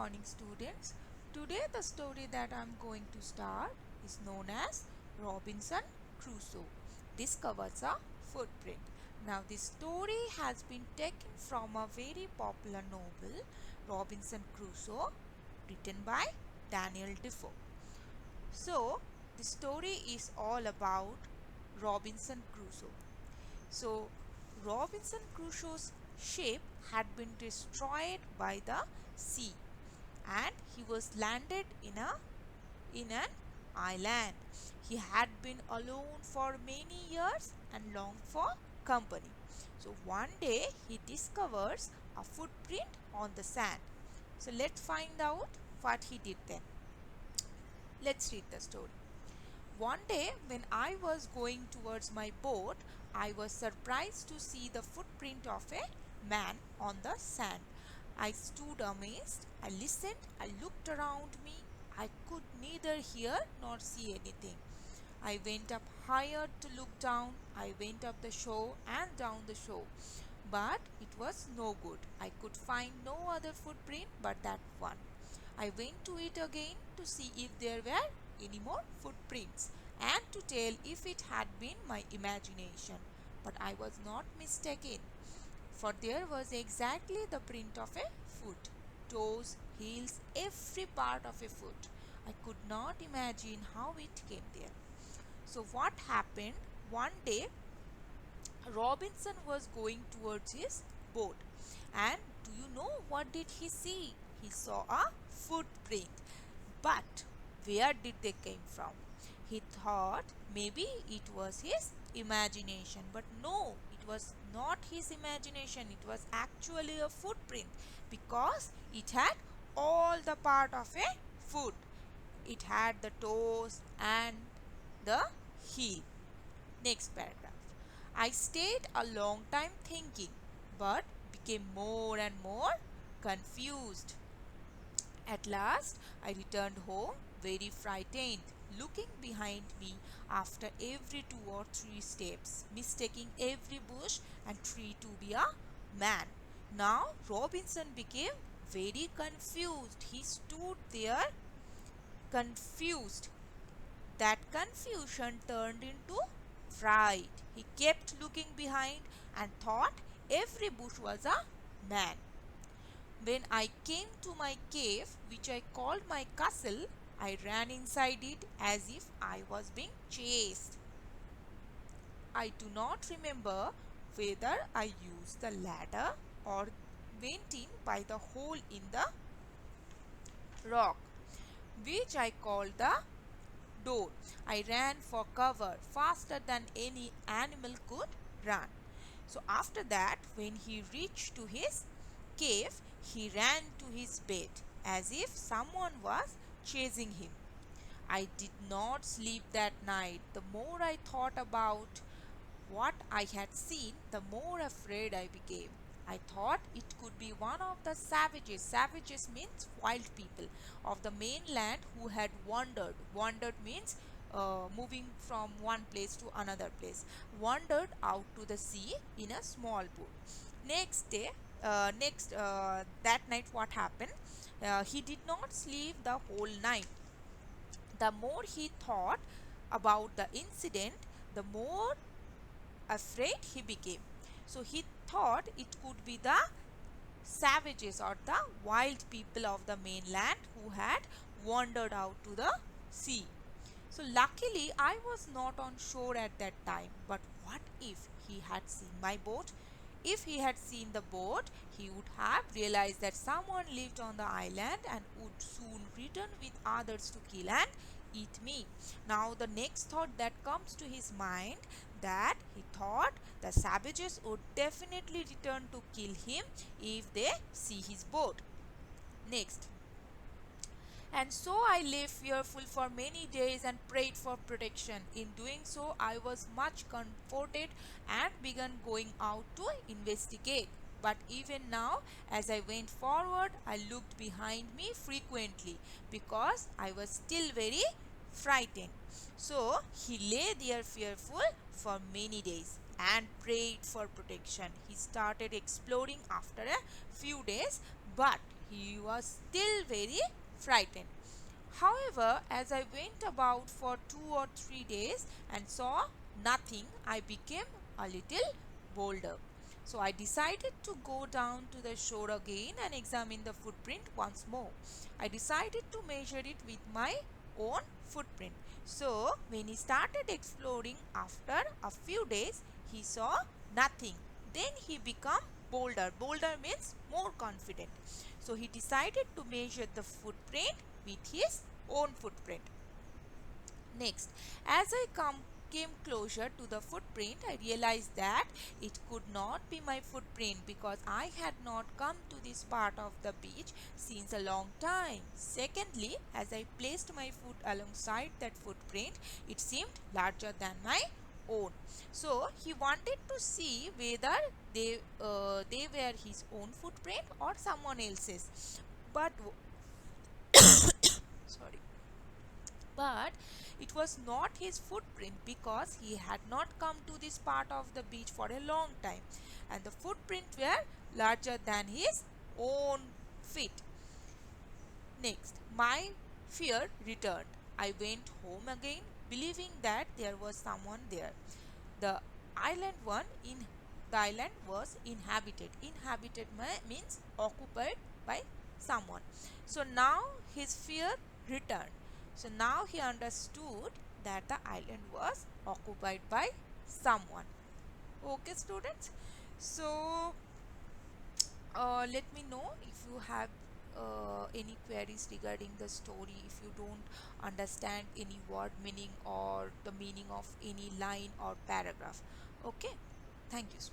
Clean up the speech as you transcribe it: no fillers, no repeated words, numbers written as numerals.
morning, students. Today the story that I am going to start is known as Robinson Crusoe discovers a footprint. Now this story has been taken from a very popular novel, Robinson Crusoe, written by Daniel Defoe. So the story is all about Robinson Crusoe. So Robinson Crusoe's ship had been destroyed by the sea and he was landed in an island. He had been alone for many years and longed for company. So one day he discovers a footprint on the sand. So let's find out what he did then. Let's read the story. One day, when I was going towards my boat, I was surprised to see the footprint of a man on the sand. I stood amazed. I listened. I looked around me. I could neither hear nor see anything. I went up higher to look down. I went up the shore and down the shore. But it was no good. I could find no other footprint but that one. I went to it again to see if there were any more footprints and to tell if it had been my imagination. But I was not mistaken, for there was exactly the print of a foot, toes, heels, every part of a foot. I could not imagine how it came there. So what happened? One day Robinson was going towards his boat, and do you know what did he see? He saw a footprint. But where did they came from? He thought maybe it was his imagination, but no, it was not his imagination. It was actually a footprint because it had all the part of a foot. It had the toes and the heel. Next paragraph. I stayed a long time thinking, but became more and more confused. At last, I returned home very frightened, looking behind me after every 2 or 3 steps, mistaking every bush and tree to be a man. Now, Robinson became very confused. He stood there confused. That confusion turned into fright. He kept looking behind and thought every bush was a man. When I came to my cave, which I called my castle, I ran inside it as if I was being chased. I do not remember whether I used the ladder or went in by the hole in the rock, which I called the door. I ran for cover faster than any animal could run. So after that, when he reached to his cave, he ran to his bed as if someone was chasing him. I did not sleep that night. The more I thought about what I had seen, the more afraid I became. I thought it could be one of the savages. Savages means wild people of the mainland who had wandered. Wandered means moving from one place to another place. Wandered out to the sea in a small boat. Next day, that night, what happened? He did not sleep the whole night. The more he thought about the incident, the more afraid he became. So he thought it could be the savages or the wild people of the mainland who had wandered out to the sea. So luckily I was not on shore at that time. But what if he had seen my boat? If he had seen the boat, he would have realized that someone lived on the island and would soon return with others to kill and eat me. Now the next thought that comes to his mind, that he thought the savages would definitely return to kill him if they see his boat. Next. And so I lay fearful for many days and prayed for protection. In doing so, I was much comforted and began going out to investigate. But even now, as I went forward, I looked behind me frequently because I was still very frightened. So he lay there fearful for many days and prayed for protection. He started exploring after a few days, but he was still very frightened. However, as I went about for 2 or 3 days and saw nothing, I became a little bolder. So I decided to go down to the shore again and examine the footprint once more. I decided to measure it with my own footprint. So when he started exploring after a few days, he saw nothing. Then he became bolder. Bolder means more confident. So he decided to measure the footprint with his own footprint. Next, as I came closer to the footprint, I realized that it could not be my footprint because I had not come to this part of the beach since a long time. Secondly, as I placed my foot alongside that footprint, it seemed larger than my own. So he wanted to see whether they were his own footprint or someone else's. But sorry, but it was not his footprint because he had not come to this part of the beach for a long time, and the footprint were larger than his own feet. Next, my fear returned. I went home again, believing that there was someone there. The island one in the island was inhabited. Inhabited means occupied by someone. So now his fear returned. So now he understood that the island was occupied by someone. Okay, students. So let me know if you have any queries regarding the story, if you don't understand any word meaning or the meaning of any line or paragraph. Okay, thank you, students.